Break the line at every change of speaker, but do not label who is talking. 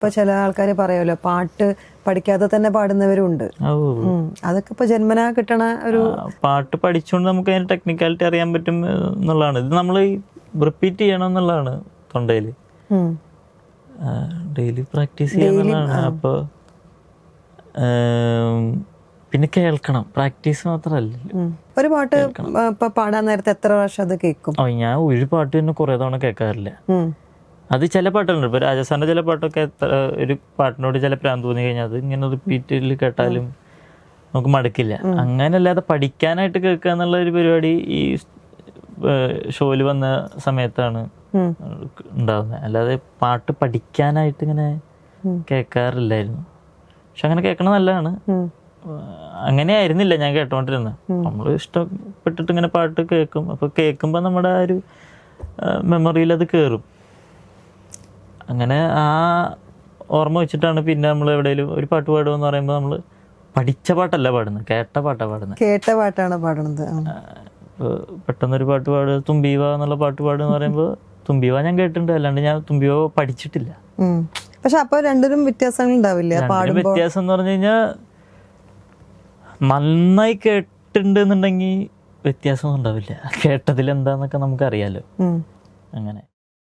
ഇപ്പൊ ചില ആൾക്കാർ പറയുമല്ലോ പാട്ട് പഠിക്കാതെ തന്നെ പാടുന്നവരുണ്ട്. അതൊക്കെ ഇപ്പൊ ജന്മനാ കിട്ടണ ഒരു
പാട്ട് പഠിച്ചുകൊണ്ട് നമുക്ക് അതിന്റെ ടെക്നിക്കാലിറ്റി അറിയാൻ പറ്റും എന്നുള്ളതാണ്. ഇത് നമ്മൾ റിപ്പീറ്റ് ചെയ്യണം എന്നുള്ളതാണ് തൊണ്ടയില്, ഡെയിലി പ്രാക്ടീസ് ചെയ്യാന്നുള്ളതാണ്. അപ്പോൾ പിന്നെ കേൾക്കണം, പ്രാക്ടീസ് മാത്രമല്ല.
ഒരു പാട്ട് ഇപ്പൊ പാടാൻ നേരത്തെ എത്ര പ്രാവശ്യം അത് കേൾക്കും?
ഞാൻ ഒരു പാട്ട് തന്നെ കുറെ തവണ കേൾക്കാറില്ല. അത് ചില പാട്ടുകളുണ്ട്, ഇപ്പൊ രാജസ്ഥാന്റെ ചില പാട്ടൊക്കെ ഒരു പാട്ടിനോട് ചില പ്രാന്ത് തോന്നി കഴിഞ്ഞാൽ അത് ഇങ്ങനെ റിപ്പീറ്റിൽ കേട്ടാലും നമുക്ക് മടുക്കില്ല. അങ്ങനല്ലാതെ പഠിക്കാനായിട്ട് കേൾക്കുക എന്നുള്ള ഒരു പരിപാടി ഈ ഷോയിൽ വന്ന സമയത്താണ് ഉണ്ടാവുന്നത്. അല്ലാതെ പാട്ട് പഠിക്കാനായിട്ട് ഇങ്ങനെ കേൾക്കാറില്ലായിരുന്നു. പക്ഷെ അങ്ങനെ കേൾക്കണത് നല്ലതാണ്. അങ്ങനെ ആയിരുന്നില്ല ഞാൻ കേട്ടോണ്ടിരുന്നത്. നമ്മൾ ഇഷ്ടപ്പെട്ടിട്ട് ഇങ്ങനെ പാട്ട് കേൾക്കും. അപ്പൊ കേൾക്കുമ്പോൾ നമ്മുടെ ആ ഒരു മെമ്മറിയിൽ അത് കയറും. അങ്ങനെ ആ ഓർമ്മ വെച്ചിട്ടാണ് പിന്നെ നമ്മൾ എവിടെയെങ്കിലും ഒരു പാട്ട് പാടുമെന്ന് പറയുമ്പോൾ നമ്മൾ പഠിച്ച പാട്ടല്ല പാടുന്നത്, കേട്ട പാട്ടാണ് പാടുന്നത്.
കേട്ട പാട്ടാണ് പാടുന്നത്.
പെട്ടെന്നൊരു പാട്ട് പാടുക, തുമ്പീവ എന്നുള്ള പാട്ട് പാടുക പറയുമ്പോൾ തുമ്പീവ ഞാൻ കേട്ടിട്ടുണ്ട്, അല്ലാണ്ട് ഞാൻ തുമ്പീവ പഠിച്ചിട്ടില്ല.
പക്ഷെ അപ്പൊ രണ്ടിനും വ്യത്യാസങ്ങൾ ഉണ്ടാവില്ല?
വ്യത്യാസം എന്ന് പറഞ്ഞു കഴിഞ്ഞാൽ നന്നായി കേട്ടിട്ടുണ്ട് എന്നുണ്ടെങ്കിൽ വ്യത്യാസമൊന്നും ഉണ്ടാവില്ല. കേട്ടതിൽ എന്താന്നൊക്കെ നമുക്കറിയാലോ. അങ്ങനെ